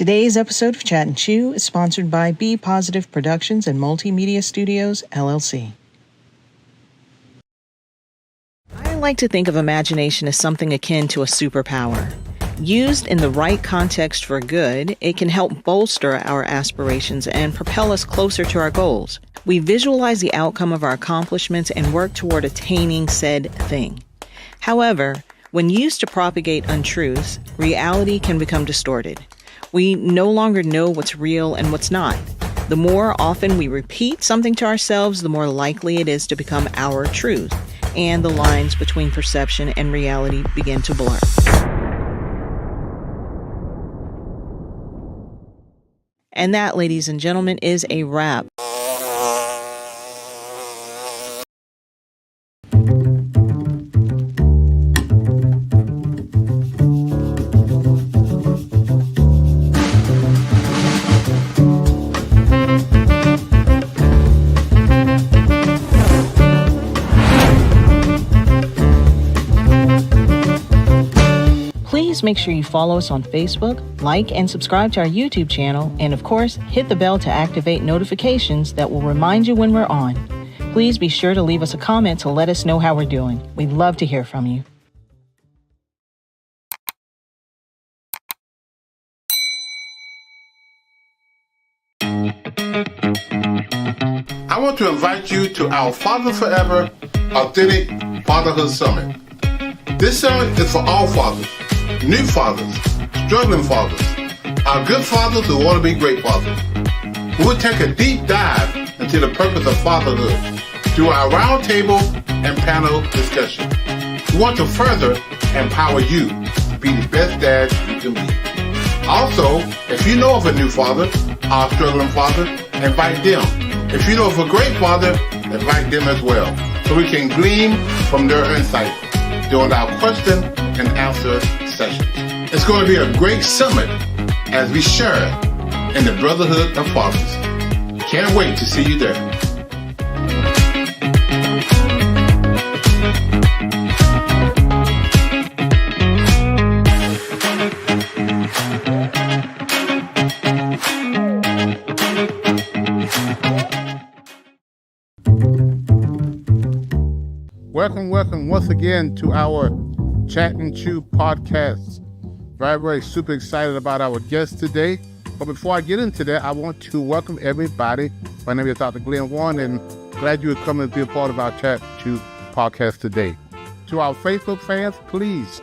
Today's episode of Chat and Chew is sponsored by Be Positive Productions and Multimedia Studios, LLC. I like to think of imagination as something akin to a superpower. Used in the right context for good, it can help bolster our aspirations and propel us closer to our goals. We visualize the outcome of our accomplishments and work toward attaining said thing. However, when used to propagate untruths, reality can become distorted. We no longer know what's real and what's not. The more often we repeat something to ourselves, the more likely it is to become our truth, and the lines between perception and reality begin to blur. And that, ladies and gentlemen, is a wrap. Please make sure you follow us on Facebook, like and subscribe to our YouTube channel, and of course, hit the bell to activate notifications that will remind you when we're on. Please be sure to leave us a comment to let us know how we're doing. We'd love to hear from you. I want to invite you to our Father Forever Authentic Fatherhood Summit. This summit is for all fathers, new fathers, struggling fathers, our good fathers who want to be great fathers. We will take a deep dive into the purpose of fatherhood through our roundtable and panel discussion. We want to further empower you to be the best dad you can be. Also, if you know of a new father or a struggling father, invite them. If you know of a great father, invite them as well, so we can glean from their insight during our question and answer sessions. It's going to be a great summit as we share in the brotherhood of fathers. Can't wait to see you there. Welcome once again to our Chat and Chew podcast. Very super excited about our guest today. But before I get into that, I want to welcome everybody. My name is Dr. Glenn Warren, and glad you would come and be a part of our Chat and Chew podcast today. To our Facebook fans, please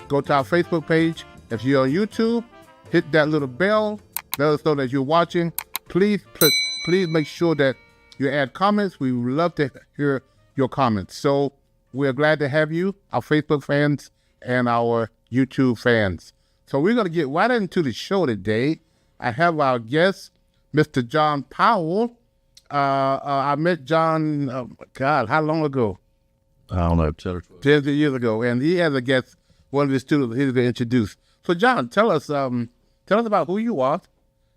go to our Facebook page. If you're on YouTube, hit that little bell. Let us know that you're watching. Please make sure that you add comments. We would love to hear your comments. So we're glad to have you, our Facebook fans and our YouTube fans. So we're going to get right into the show today. I have our guest, Mr. Jon Powell. I met Jon, how long ago? I don't know, 10 or 12. 10 years ago. And he has a guest, one of his students he's going to introduce. So Jon, tell us about who you are,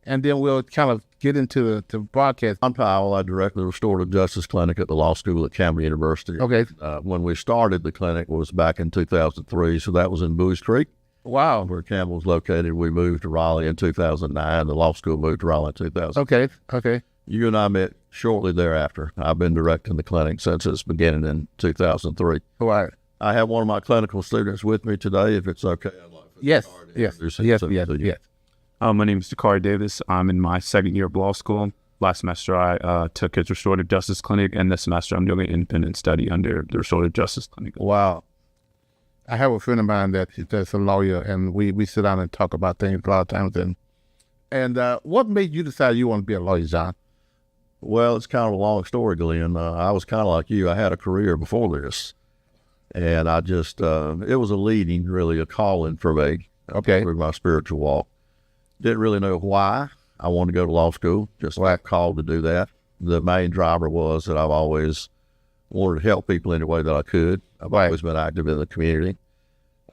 and then we'll kind of get into the broadcast. Jon Powell. I direct the Restorative Justice Clinic at the Law School at Campbell University. Okay. When we started the clinic was back in 2003, so that was in Booze Creek. Wow. Where Campbell's located. We moved to Raleigh in 2009. The law school moved to Raleigh in 2000. Okay. You and I met shortly thereafter. I've been directing the clinic since its beginning in 2003. Right. I have one of my clinical students with me today, if it's okay. I'd like for Yes. My name is Dakhari Davis. I'm in my second year of law school. Last semester, I took his Restorative Justice Clinic, and this semester, I'm doing an independent study under the Restorative Justice Clinic. Wow. I have a friend of mine that's a lawyer, and we sit down and talk about things a lot of times. And what made you decide you want to be a lawyer, Jon? Well, it's kind of a long story, Glenn. I was kind of like you. I had a career before this, and I just, it was a leading, really, a calling for me. Okay. Through my spiritual walk. Didn't really know why I wanted to go to law school, just like called to do that. The main driver was that I've always wanted to help people any way that I could. I've always been active in the community.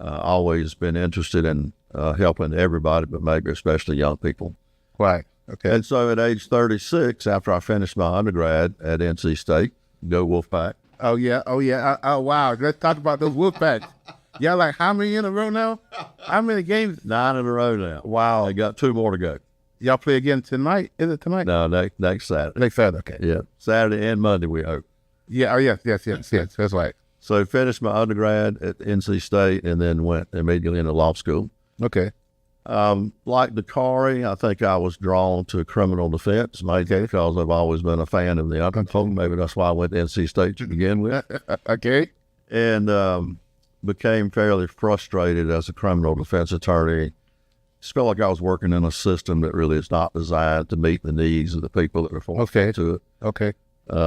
Always been interested in helping everybody, but maybe especially young people. Right. Okay. And so at age 36, after I finished my undergrad at NC State, go Wolfpack. Oh, yeah. Oh, wow. Let's talk about those Wolfpacks. Y'all like how many in a row now? How many games? 9 in a row now. Wow. I got 2 more to go. Y'all play again tonight? Is it tonight? No, next Saturday. Next Saturday, okay. Yeah, Saturday and Monday we hope. Yeah, oh yes, that's right. So finished my undergrad at NC State and then went immediately into law school. Okay. Like Dakhari, I think I was drawn to criminal defense, maybe because I've always been a fan of the undertow. Maybe that's why I went to NC State to begin with. Okay. And became fairly frustrated as a criminal defense attorney. Just felt like I was working in a system that really is not designed to meet the needs of the people that are forced into it. Okay.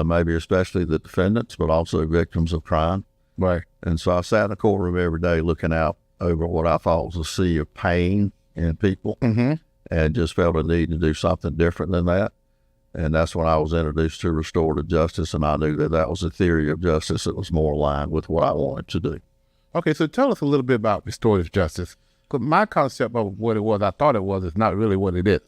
Maybe especially the defendants, but also victims of crime. Right. And so I sat in a courtroom every day looking out over what I thought was a sea of pain in people, and just felt a need to do something different than that. And that's when I was introduced to restorative justice, and I knew that that was a theory of justice that was more aligned with what I wanted to do. Okay, so tell us a little bit about restorative justice. Because my concept of what it was, I thought it was, is not really what it is.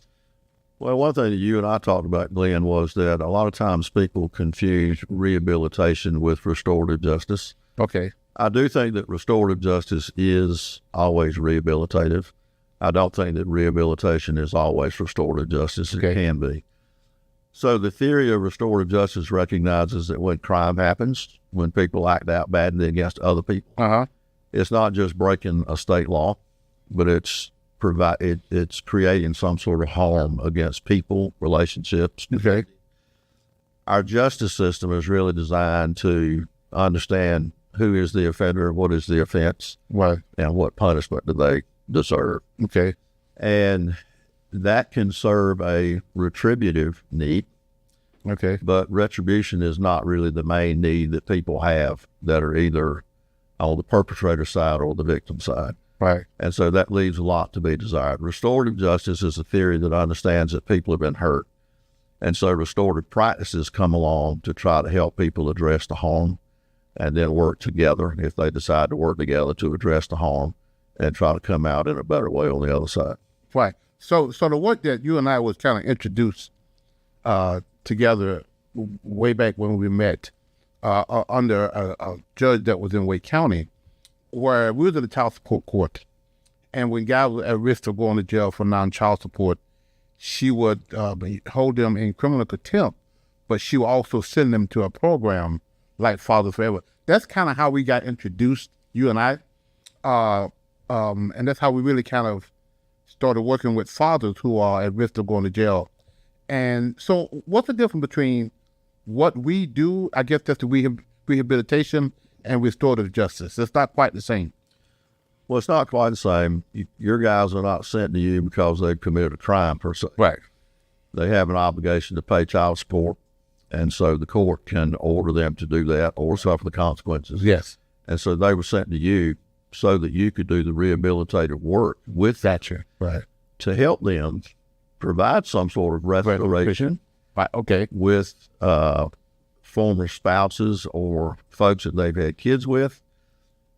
Well, one thing that you and I talked about, Glenn, was that a lot of times people confuse rehabilitation with restorative justice. Okay. I do think that restorative justice is always rehabilitative. I don't think that rehabilitation is always restorative justice. It can be. So the theory of restorative justice recognizes that when crime happens, when people act out badly against other people, it's not just breaking a state law, but it's creating some sort of harm against people, relationships. Okay. Our justice system is really designed to understand who is the offender, what is the offense, Right. and what punishment do they deserve. Okay. And that can serve a retributive need, Okay. but retribution is not really the main need that people have that are either on the perpetrator side or the victim side. Right. And so that leaves a lot to be desired. Restorative justice is a theory that understands that people have been hurt. And so restorative practices come along to try to help people address the harm and then work together if they decide to work together to address the harm and try to come out in a better way on the other side. Right. So the work that you and I was kind of introduced together way back when we met under a judge that was in Wake County, where we was in the child support court, and when guys were at risk of going to jail for non-child support, she would hold them in criminal contempt, but she would also send them to a program like Fathers Forever. That's kind of how we got introduced, you and I, and that's how we really kind of started working with fathers who are at risk of going to jail. And so what's the difference between what we do, I guess that's the rehabilitation, and restorative justice? It's not quite the same. Well, it's not quite the same. Your guys are not sent to you because they've committed a crime per se. Right. They have an obligation to pay child support, and so the court can order them to do that or suffer the consequences. Yes. And so they were sent to you so that you could do the rehabilitative work with that, Right. to help them provide some sort of restoration Right. Okay. with former spouses or folks that they've had kids with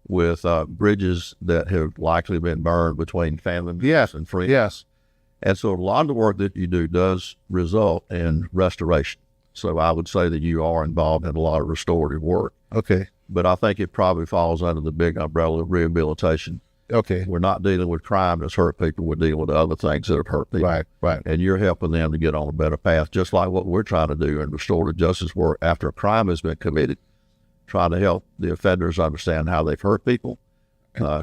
bridges that have likely been burned between family members and friends. Yes. And so a lot of the work that you do does result in restoration. So I would say that you are involved in a lot of restorative work. Okay. But I think it probably falls under the big umbrella of rehabilitation. Okay. We're not dealing with crime that's hurt people. We're dealing with other things that have hurt people. Right. Right. And you're helping them to get on a better path, just like what we're trying to do in restorative justice work after a crime has been committed, trying to help the offenders understand how they've hurt people,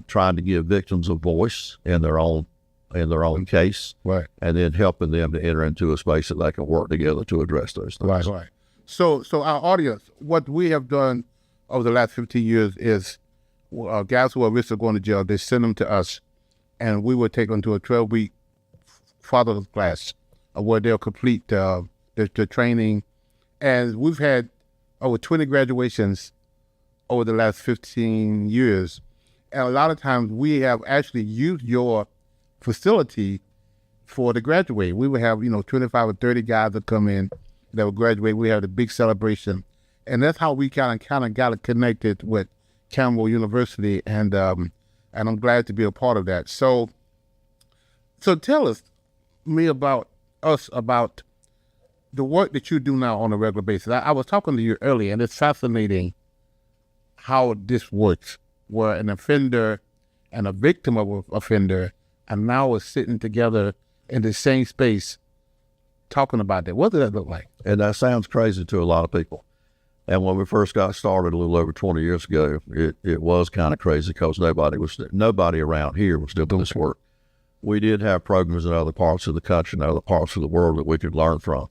trying to give victims a voice in their own case, Right. and then helping them to enter into a space that they can work together to address those things. Right. Right. So our audience, what we have done over the last 15 years is guys who are at risk of going to jail, they send them to us, and we will take them to a 12-week fatherhood class where they'll complete their training. And we've had over 20 graduations over the last 15 years. And a lot of times we have actually used your facility for the graduate. We would have, 25 or 30 guys that come in that will graduate. We have the big celebration. And that's how we kind of got connected with Campbell University, and I'm glad to be a part of that. So tell me about the work that you do now on a regular basis. I was talking to you earlier, and it's fascinating how this works. where an offender and a victim of an offender and now are sitting together in the same space talking about that. What did that look like? And that sounds crazy to a lot of people. And when we first got started a little over 20 years ago, it was kind of crazy because nobody around here was doing this work. We did have programs in other parts of the country and other parts of the world that we could learn from,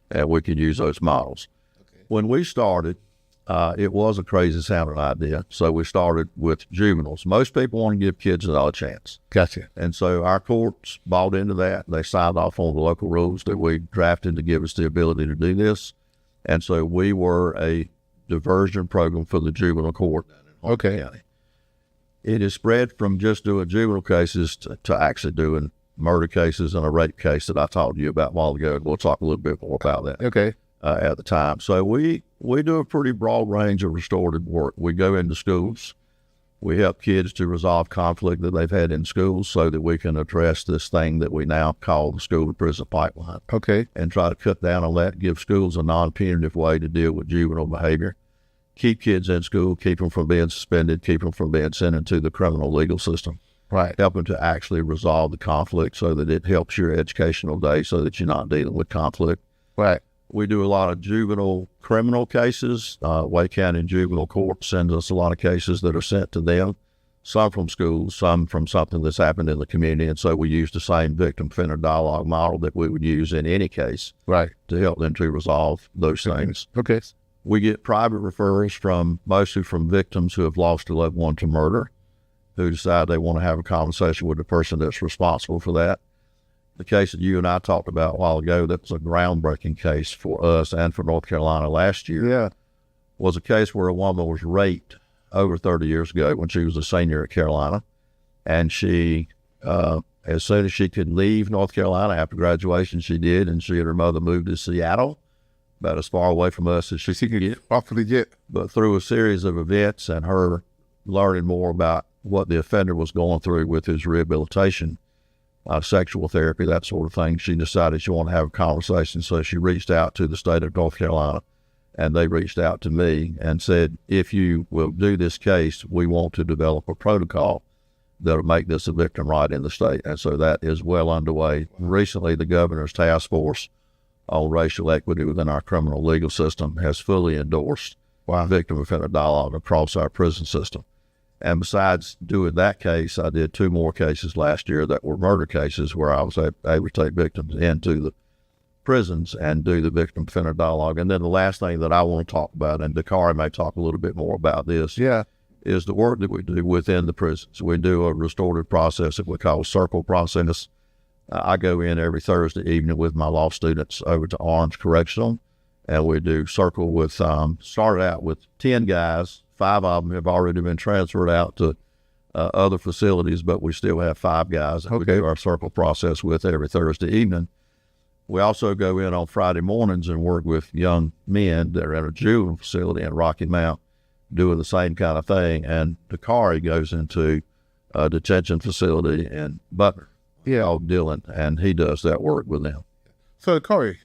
and we could use those models. Okay. When we started, it was a crazy sounding idea. So we started with juveniles. Most people want to give kids another chance. Gotcha. And so our courts bought into that. They signed off on the local rules that we drafted to give us the ability to do this. And so we were a diversion program for the juvenile court in Harford County. It has spread from just doing juvenile cases to actually doing murder cases and a rape case that I talked to you about a while ago. We'll talk a little bit more about that. Okay. At the time. So we do a pretty broad range of restorative work. We go into schools. We help kids to resolve conflict that they've had in schools so that we can address this thing that we now call the school to prison pipeline. Okay. And try to cut down on that, give schools a non-punitive way to deal with juvenile behavior. Keep kids in school, keep them from being suspended, keep them from being sent into the criminal legal system. Right. Help them to actually resolve the conflict so that it helps your educational day so that you're not dealing with conflict. Right. We do a lot of juvenile criminal cases. Wake County Juvenile Court sends us a lot of cases that are sent to them, some from schools, some from something that's happened in the community. And so we use the same victim-offender dialogue model that we would use in any case, right, to help them to resolve those things. Okay. We get private referrals mostly from victims who have lost a loved one to murder, who decide they want to have a conversation with the person that's responsible for that. The case that you and I talked about a while ago, that was a groundbreaking case for us and for North Carolina last year. Yeah. Was a case where a woman was raped over 30 years ago when she was a senior at Carolina. And she, as soon as she could leave North Carolina after graduation, she did. And she and her mother moved to Seattle, about as far away from us as she could get. Awfully get. But through a series of events and her learning more about what the offender was going through with his rehabilitation, sexual therapy, that sort of thing, she decided she wanted to have a conversation. So she reached out to the state of North Carolina, and they reached out to me and said, if you will do this case, we want to develop a protocol that'll make this a victim right in the state. And so that is well underway. Recently, the governor's task force on racial equity within our criminal legal system has fully endorsed victim offender dialogue across our prison system. And besides doing that case, I did 2 more cases last year that were murder cases where I was able to take victims into the prisons and do the victim offender dialogue. And then the last thing that I want to talk about, and Dakhari may talk a little bit more about this, is the work that we do within the prisons. We do a restorative process that we call a circle process. I go in every Thursday evening with my law students over to Orange Correctional, and we do circle with, started out with 10 guys. 5 of them have already been transferred out to other facilities, but we still have 5 guys that we do our circle process with every Thursday evening. We also go in on Friday mornings and work with young men that are in a juvenile facility in Rocky Mount doing the same kind of thing. And Dakhari goes into a detention facility in Butler, called Dillon, and he does that work with them. So Dakhari,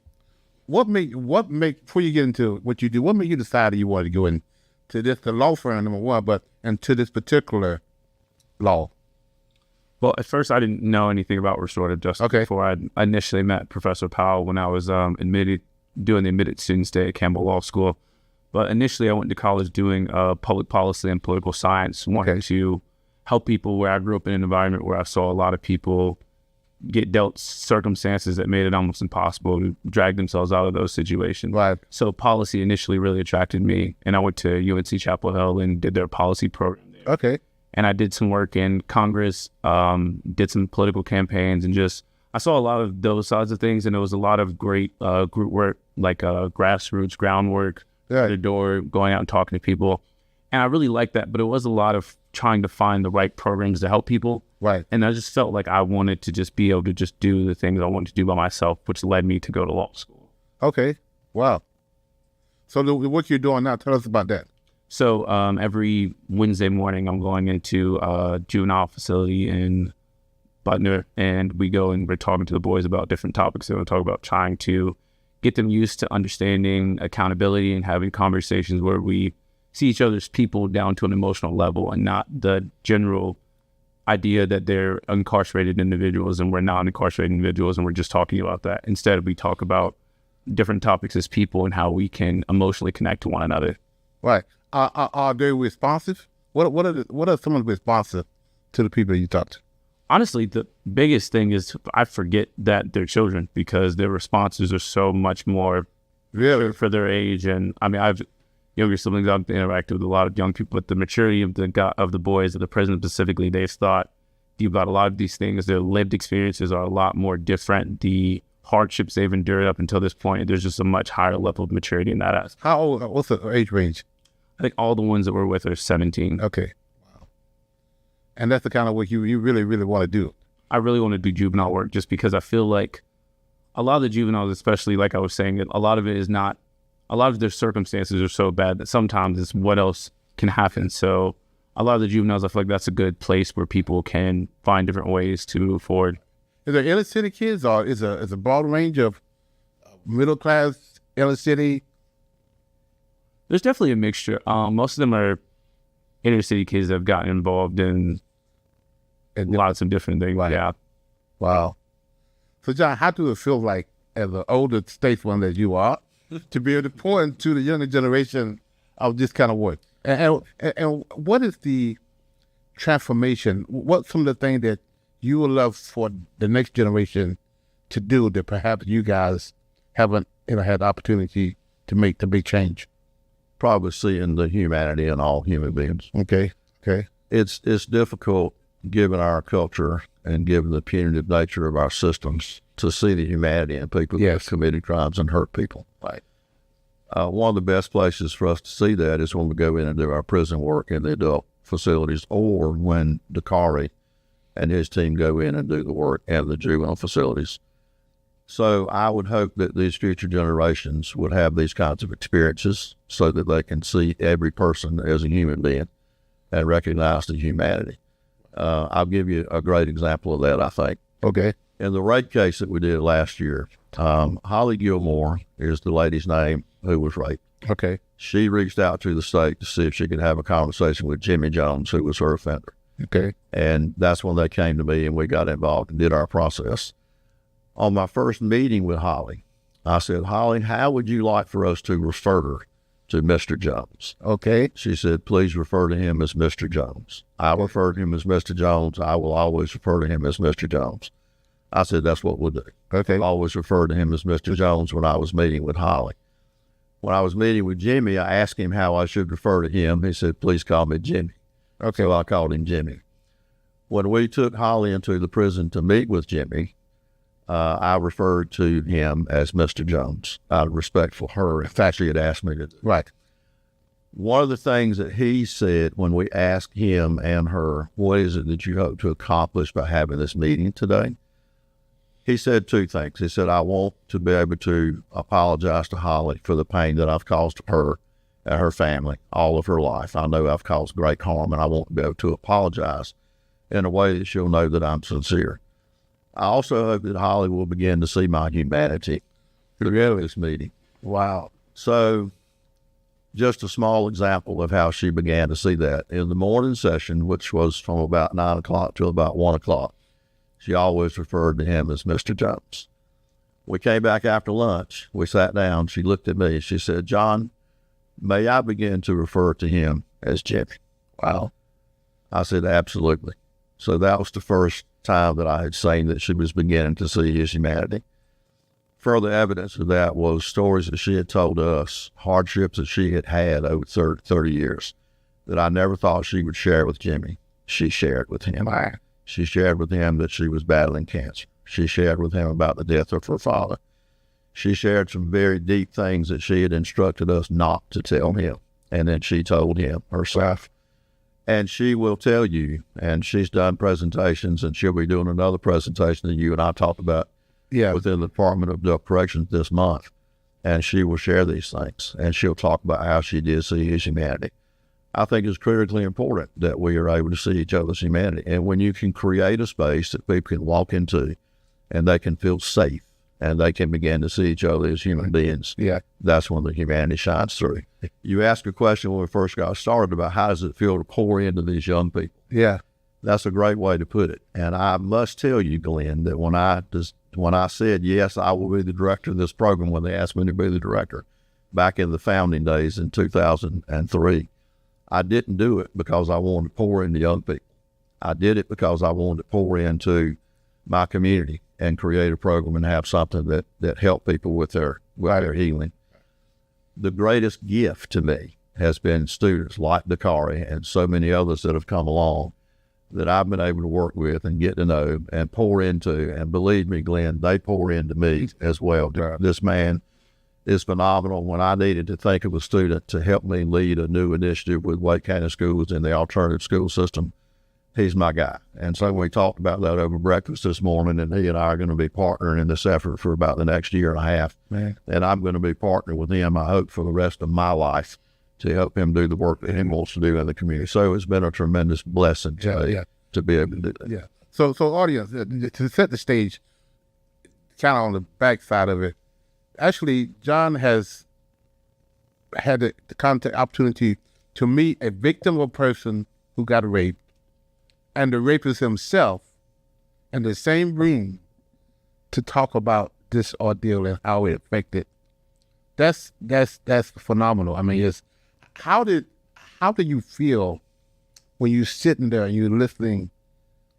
what make before you get into what you do, what made you decide that you wanted to go in to this, the law firm, number one, and to this particular law? Well, at first I didn't know anything about restorative justice before I initially met Professor Powell when I was doing the admitted student stay at Campbell Law School. But initially I went to college doing public policy and political science, wanting to help people where I grew up in an environment where I saw a lot of people get dealt circumstances that made it almost impossible to drag themselves out of those situations. Right. So policy initially really attracted me, and I went to UNC Chapel Hill and did their policy program there. Okay. And I did some work in Congress, did some political campaigns, and I saw a lot of those sides of things, and there was a lot of great group work, like grassroots groundwork, door to door, going out and talking to people. And I really liked that, but it was a lot of trying to find the right programs to help people. Right. And I just felt like I wanted to just be able to just do the things I wanted to do by myself, which led me to go to law school. Okay. Wow. So the work you're doing now, tell us about that. So every Wednesday morning, I'm going into a juvenile facility in Butner, and we go and we're talking to the boys about different topics. So we'll talk about trying to get them used to understanding accountability and having conversations where we see each other's people down to an emotional level, and not the general idea that they're incarcerated individuals and we're not incarcerated individuals and we're just talking about that. Instead, we talk about different topics as people and how we can emotionally connect to one another. Right. Are they responsive? What are some of the responses to the people you talk to? Honestly, the biggest thing is I forget that they're children, because their responses are so much more Really? for their age. And I mean, I've younger siblings, I've interacted with a lot of young people, but the maturity of the boys of the prison specifically, they've thought about a lot of these things. Their lived experiences are a lot more different. The hardships they've endured up until this point, there's just a much higher level of maturity in that aspect. How old? What's the age range? I think all the ones that we're with are 17. Okay. Wow. And that's the kind of work you really, really want to do. I really want to do juvenile work, just because I feel like a lot of the juveniles, especially like I was saying, a lot of it is not, a lot of their circumstances are so bad that sometimes it's what else can happen. So a lot of the juveniles, I feel like that's a good place where people can find different ways to move forward. Is there inner city kids, or is a broad range of middle class, inner city? There's definitely a mixture. Most of them are inner city kids that have gotten involved in lots of different things. Right. Yeah. Wow. So John, how do it feel like, as an older statesman that you are, to be able to point to the younger generation of this kind of work? And what is the transformation? What's some of the things that you would love for the next generation to do that perhaps you guys haven't had the opportunity to make the big change? Probably seeing the humanity in all human beings. Okay. It's difficult, given our culture and given the punitive nature of our systems, to see the humanity in people that have committed crimes and hurt people. Right. One of the best places for us to see that is when we go in and do our prison work in the adult facilities, or when Dakhari and his team go in and do the work at the juvenile facilities. So I would hope that these future generations would have these kinds of experiences so that they can see every person as a human being and recognize the humanity. I'll give you a great example of that, I think. Okay. In the rape case that we did last year, 𝗥𝗲𝘀𝘁𝗶𝗃𝗲 is the lady's name who was raped. Okay. She reached out to the state to see if she could have a conversation with Jimmy Jones, who was her offender. Okay. And that's when they came to me and we got involved and did our process. On my first meeting with Holly, I said, Holly, how would you like for us to refer her to Mr. Jones? Okay. She said, please refer to him as Mr. Jones. I referred to him as Mr. Jones. I will always refer to him as Mr. Jones. I said, that's what we'll do. Okay. I always referred to him as Mr. Jones when I was meeting with Holly. When I was meeting with Jimmy, I asked him how I should refer to him. He said, please call me Jimmy. Okay. So I called him Jimmy. When we took Holly into the prison to meet with Jimmy, I referred to him as Mr. Jones out of respect for her. In fact, she had asked me to do. Right. One of the things that he said when we asked him and her, what is it that you hope to accomplish by having this meeting today? He said two things. He said, I want to be able to apologize to Holly for the pain that I've caused her and her family all of her life. I know I've caused great harm, and I want to be able to apologize in a way that she'll know that I'm sincere. I also hope that Holly will begin to see my humanity through this meeting. Wow. So just a small example of how she began to see that. In the morning session, which was from about 9 o'clock till about 1 o'clock, she always referred to him as Mr. Jones. We came back after lunch. We sat down. She looked at me. She said, John, may I begin to refer to him as Jimmy? Wow. I said, absolutely. So that was the first time that I had seen that she was beginning to see his humanity. Further evidence of that was stories that she had told us, hardships that she had had over 30 years, that I never thought she would share with Jimmy. She shared with him. Wow. She shared with him that she was battling cancer. She shared with him about the death of her father. She shared some very deep things that she had instructed us not to tell him. And then she told him herself. And she will tell you, and she's done presentations, and she'll be doing another presentation that you and I talked about within the Department of Adult Corrections this month. And she will share these things, and she'll talk about how she did see his humanity. I think it's critically important that we are able to see each other's humanity. And when you can create a space that people can walk into and they can feel safe and they can begin to see each other as human beings. Yeah. That's when the humanity shines through. You asked a question when we first got started about how does it feel to pour into these young people? Yeah. That's a great way to put it. And I must tell you, Glenn, that when I said, yes, I will be the director of this program, when they asked me to be the director back in the founding days in 2003, I didn't do it because I wanted to pour into young people. I did it because I wanted to pour into my community and create a program and have something that helped people with their healing. The greatest gift to me has been students like Dakhari and so many others that have come along that I've been able to work with and get to know and pour into. And believe me, Glenn, they pour into me as well. Right. This man is phenomenal. When I needed to think of a student to help me lead a new initiative with Wake County schools in the alternative school system, he's my guy. And so we talked about that over breakfast this morning, and he and I are going to be partnering in this effort for about the next year and a half. Man. And I'm going to be partnering with him, I hope, for the rest of my life to help him do the work that he wants to do in the community. So it's been a tremendous blessing to be able to do that. Yeah. So audience, to set the stage, kind of on the backside of it, actually, Jon has had the opportunity to meet a victim of a person who got raped and the rapist himself in the same room to talk about this ordeal and how it affected. That's phenomenal. I mean, how do you feel when you're sitting there and you're listening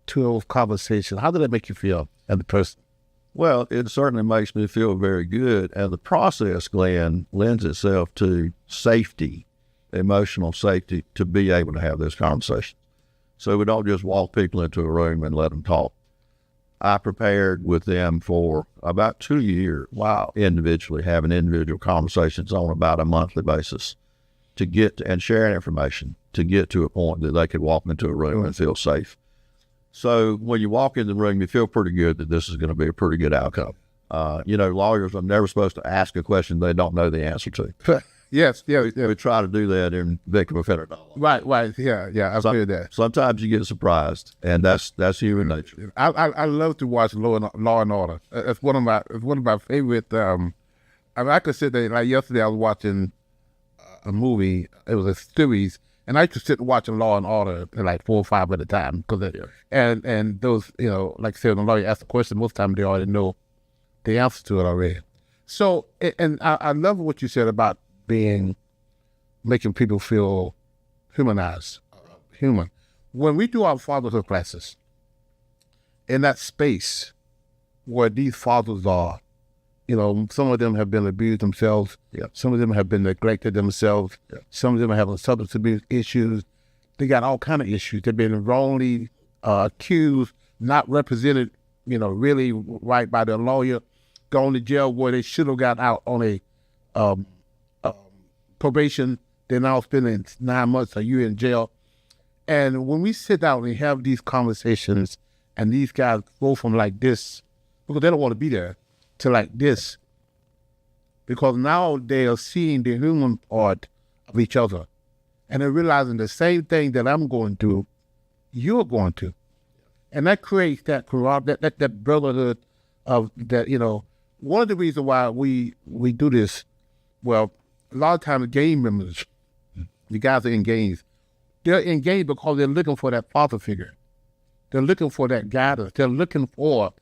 to those conversations? How did that make you feel as a person? Well, it certainly makes me feel very good. And the process, Glenn, lends itself to safety, emotional safety, to be able to have this conversation. So we don't just walk people into a room and let them talk. I prepared with them for about 2 years. Wow. Individually, having individual conversations on about a monthly basis to get and share information to get to a point that they could walk into a room and feel safe. So when you walk in the room, you feel pretty good that this is going to be a pretty good outcome. Lawyers are never supposed to ask a question they don't know the answer to. Yes. We try to do that in victim offender dialogue. Right. Yeah. I've heard that. Sometimes you get surprised, and that's human nature. I love to watch Law and Order. It's one of my favorite. I could sit there, like yesterday I was watching a movie. It was a series, and I used to sit and watch Law and Order like 4 or 5 at a time and those, like I said, when the lawyer asks a question, most of the time they already know the answer to it already. So, and I love what you said about making people feel humanized, human. When we do our fatherhood classes, in that space where these fathers are, some of them have been abused themselves. Yeah. Some of them have been neglected themselves. Yeah. Some of them are having substance abuse issues. They got all kind of issues. They've been wrongly accused, not represented, really right by their lawyer, gone to jail where they should have got out on a probation. They're now spending 9 months, a year in jail. And when we sit down and have these conversations, and these guys go from like this, because they don't want to be there, to like this, because now they are seeing the human part of each other, and they're realizing the same thing that I'm going through, you're going to, and that creates that brotherhood of that. One of the reasons why we do this, well, a lot of times gang members, the guys are in gangs, they're in gangs because they're looking for that father figure. They're looking for that guidance. They're looking for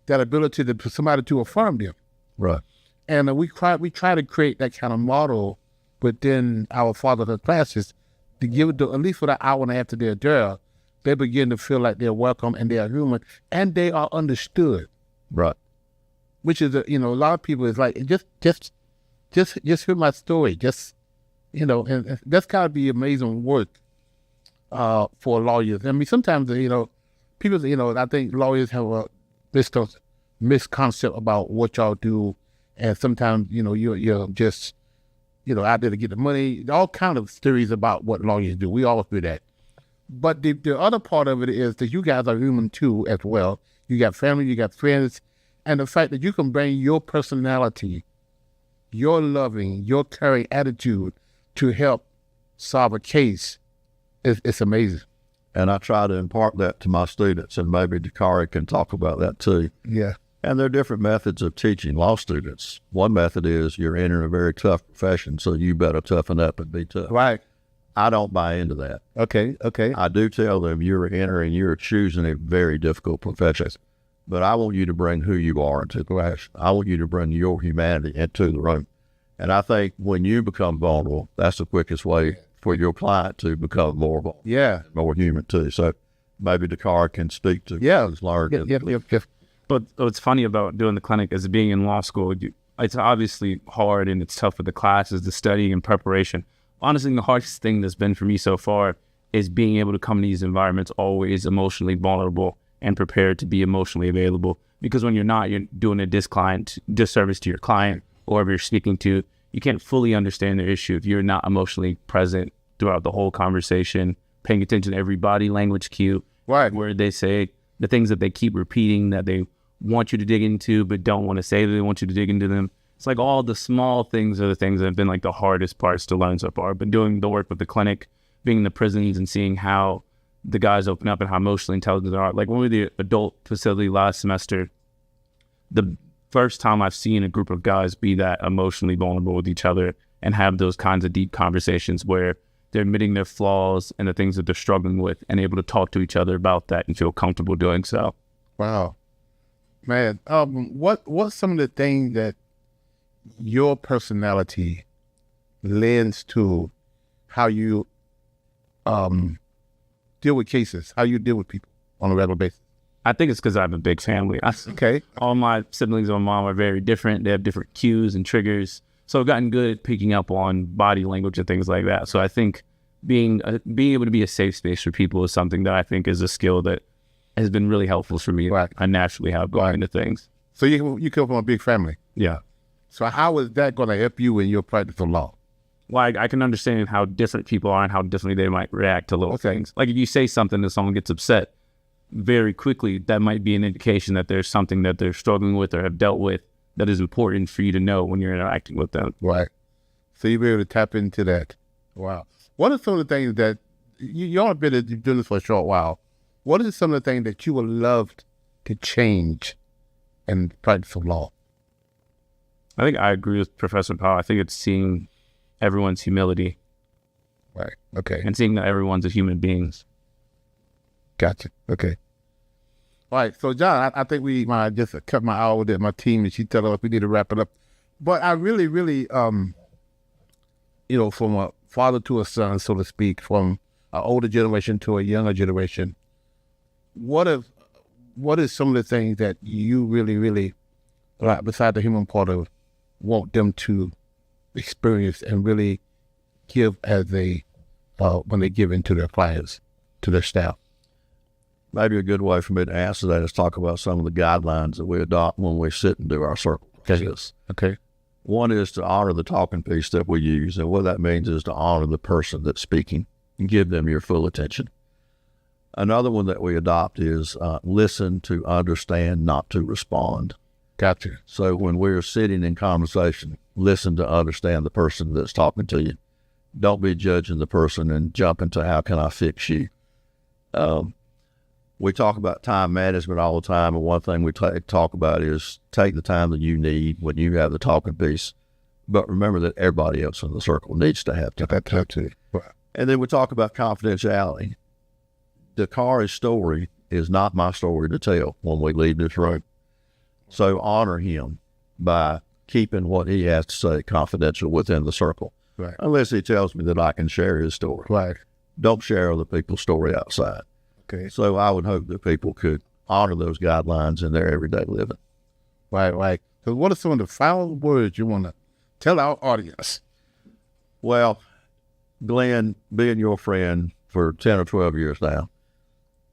that ability for somebody to affirm them. Right. And we try to create that kind of model within our fatherhood classes to give it at least for that hour and a half that they're there, they begin to feel like they're welcome and they are human and they are understood. Right. Which is, a lot of people is like, just hear my story. And that's got to be amazing work for lawyers. I mean, sometimes, people, I think lawyers have a misconception about what y'all do. And sometimes, you're just, out there to get the money. All kind of theories about what lawyers do. We all do that. But the other part of it is that you guys are human too as well. You got family, you got friends. And the fact that you can bring your personality, your loving, your caring attitude to help solve a case, it's amazing. And I try to impart that to my students, and maybe Dakhari can talk about that too. Yeah. And there are different methods of teaching law students. One method is you're entering a very tough profession, so you better toughen up and be tough. Right. I don't buy into that. Okay. I do tell them you're choosing a very difficult profession, but I want you to bring who you are into the profession. I want you to bring your humanity into the room. And I think when you become vulnerable, that's the quickest way for your client to become more vulnerable. Yeah. More human too. So maybe Dakhari can speak to his learned. But what's funny about doing the clinic is being in law school, it's obviously hard and it's tough with the classes, the study and preparation. Honestly, the hardest thing that's been for me so far is being able to come to these environments always emotionally vulnerable and prepared to be emotionally available. Because when you're not, you're doing a disservice to your client or whoever you're speaking to. You can't fully understand their issue if you're not emotionally present throughout the whole conversation, paying attention to every body language cue, right, where they say the things that they keep repeating that they want you to dig into but don't want to say that they want you to dig into them. It's like all the small things are the things that have been like the hardest parts to learn so far. But doing the work with the clinic, being in the prisons and seeing how the guys open up and how emotionally intelligent they are. Like when we were the adult facility last semester, the first time I've seen a group of guys be that emotionally vulnerable with each other and have those kinds of deep conversations where they're admitting their flaws and the things that they're struggling with and able to talk to each other about that and feel comfortable doing so. Wow. Man, what's some of the things that your personality lends to how you deal with cases, how you deal with people on a regular basis? I think it's because I have a big family. Okay. All my siblings and my mom are very different. They have different cues and triggers. So I've gotten good at picking up on body language and things like that. So I think being able to be a safe space for people is something that I think is a skill that has been really helpful for me. Right. I naturally have going into things. So you come from a big family. Yeah. So how is that going to help you in your practice of law? Like I can understand how different people are and how differently they might react to little things. Like if you say something and someone gets upset very quickly, that might be an indication that there's something that they're struggling with or have dealt with that is important for you to know when you're interacting with them. Right. So you'll be able to tap into that. Wow. What are some of the things that, you all have been doing this for a short while, what are some of the things that you would love to change in the practice of law? I think I agree with Professor Powell. I think it's seeing everyone's humility. Right. Okay. And seeing that everyone's a human being. Gotcha. Okay. All right. So, John, I think we might just cut my hour with my team, and she tell us we need to wrap it up. But I really, from a father to a son, so to speak, from an older generation to a younger generation, what is some of the things that you really, like, beside the human part of, want them to experience and really give as when they give into their clients, to their staff? Maybe a good way for me to answer that is talk about some of the guidelines that we adopt when we sit and do our circle practice. Okay. One is to honor the talking piece that we use, and what that means is to honor the person that's speaking and give them your full attention. Another one that we adopt is listen to understand, not to respond. Gotcha. So when we're sitting in conversation, listen to understand the person that's talking to you. Don't be judging the person and jump into how can I fix you. We talk about time management all the time, and one thing we talk about is take the time that you need when you have the talking piece, but remember that everybody else in the circle needs to have that time too. Wow. And then we talk about confidentiality. Dakhari's story is not my story to tell when we leave this room. So honor him by keeping what he has to say confidential within the circle. Right. Unless he tells me that I can share his story. Right. Don't share other people's story outside. Okay. So I would hope that people could honor those guidelines in their everyday living. Right. So what are some of the final words you want to tell our audience? Well, Glenn, being your friend for 10 or 12 years now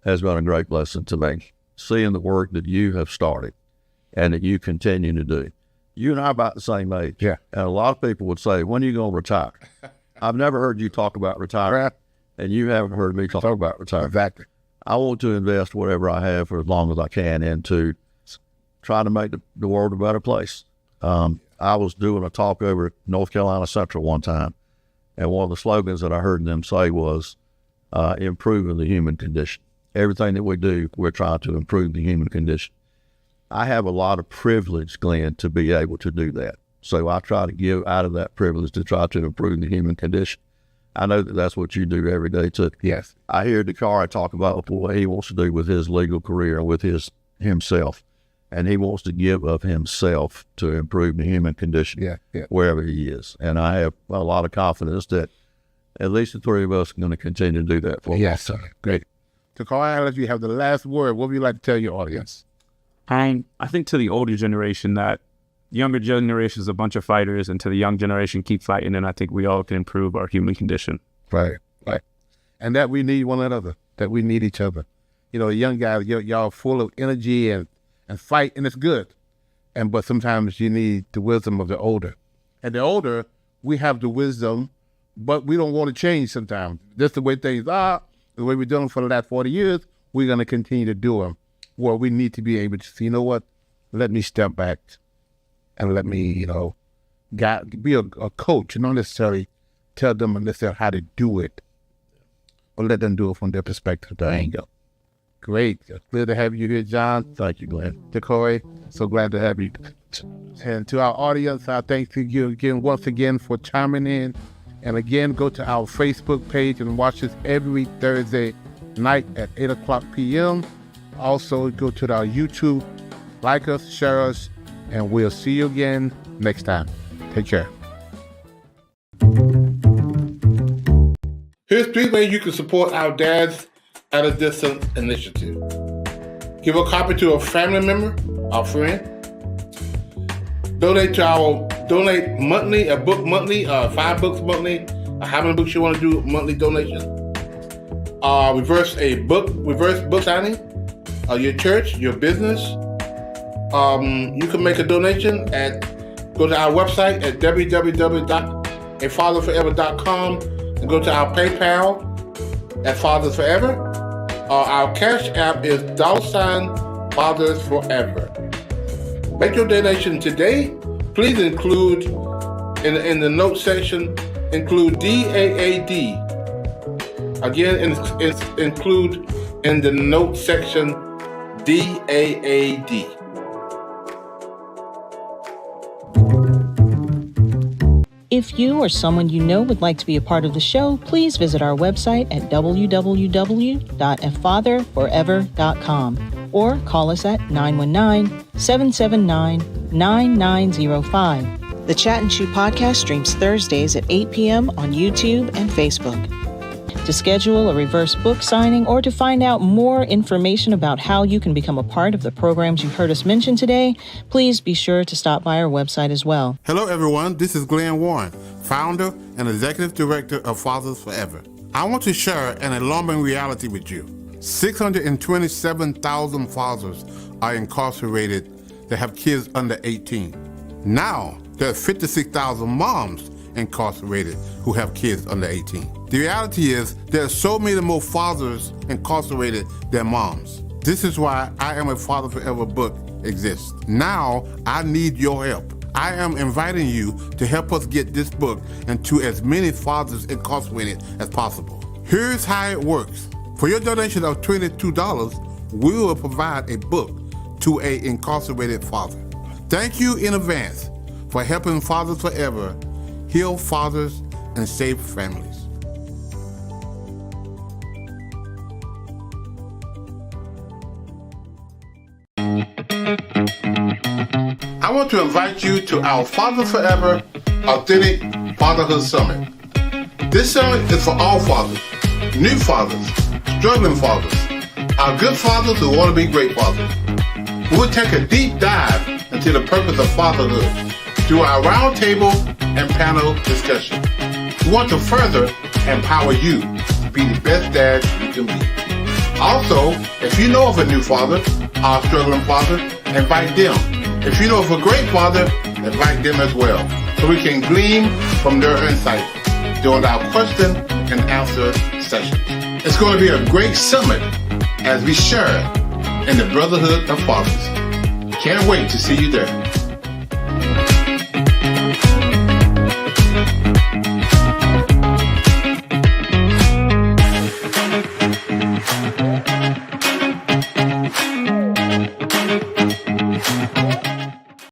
has been a great blessing to me. Seeing the work that you have started and that you continue to do. You and I are about the same age. Yeah. And a lot of people would say, when are you going to retire? I've never heard you talk about retirement, and you haven't heard me talk about retirement. Exactly. I want to invest whatever I have for as long as I can into trying to make the world a better place. I was doing a talk over at North Carolina Central one time, and one of the slogans that I heard them say was improving the human condition. Everything that we do, we're trying to improve the human condition. I have a lot of privilege, Glenn, to be able to do that. So I try to give out of that privilege to try to improve the human condition. I know that that's what you do every day too. Yes. I hear Dakhari talk about what he wants to do with his legal career and with himself. And he wants to give of himself to improve the human condition wherever he is. And I have a lot of confidence that at least the three of us are going to continue to do that for him. Yes, sir. Great. Dakhari, I'll let you have the last word. What would you like to tell your audience? I think to the older generation that younger generation is a bunch of fighters, and to the young generation, keep fighting, and I think we all can improve our human condition. Right. And that we need one another, that we need each other. You know, the young guys, y'all full of energy and fight, and it's good. But sometimes you need the wisdom of the older. And the older, we have the wisdom, but we don't want to change sometimes. That's the way things are, the way we're doing them for the last 40 years, we're going to continue to do them. Well, we need to be able to say, you know what, let me step back and let me, be a coach, and not necessarily tell them necessarily how to do it, or let them do it from their perspective, their angle. Great. Glad to have you here, Jon. Thank you, Glenn. Dakhari, so glad to have you. And to our audience, I thank you again, once again, for chiming in. And again, go to our Facebook page and watch us every Thursday night at 8:00 p.m. Also, go to our YouTube, like us, share us, and we'll see you again next time. Take care. Here's 3 ways you can support our Dads at a Distance initiative. Give a copy to a family member, our friend. Donate monthly, a book monthly, 5 books monthly, how many books you want to do monthly donation. Reverse book signing. Your church, your business. You can make a donation go to our website at www.afatherforever.com and go to our PayPal at Fathers Forever. Our Cash App is $Fathers Forever. Make your donation today. Please include in the note section, include DAAD. Again, include in the note section DAAD. If you or someone you know would like to be a part of the show, please visit our website at www.afatherforever.com or call us at 919-779-9905. The Chat and Chew podcast streams Thursdays at 8 p.m. on YouTube and Facebook. To schedule a reverse book signing or to find out more information about how you can become a part of the programs you heard us mention today, please be sure to stop by our website as well. Hello, everyone. This is Glenn Warren, founder and executive director of Fathers Forever. I want to share an alarming reality with you. 627,000 fathers are incarcerated that have kids under 18. Now, there are 56,000 moms incarcerated who have kids under 18. The reality is there are so many more fathers incarcerated than moms. This is why I Am a Father Forever book exists. Now I need your help. I am inviting you to help us get this book into as many fathers incarcerated as possible. Here's how it works. For your donation of $22, we will provide a book to an incarcerated father. Thank you in advance for helping Fathers Forever heal fathers and save families. I want to invite you to our Fathers Forever Authentic Fatherhood Summit. This summit is for all fathers, new fathers, struggling fathers, our good fathers who want to be great fathers. We will take a deep dive into the purpose of fatherhood through our roundtable and panel discussion. We want to further empower you to be the best dad you can be. Also, if you know of a new father, our struggling father, invite them. If you know of a great father, invite them as well, so we can glean from their insight during our question and answer sessions. It's going to be a great summit as we share in the brotherhood of fathers. Can't wait to see you there.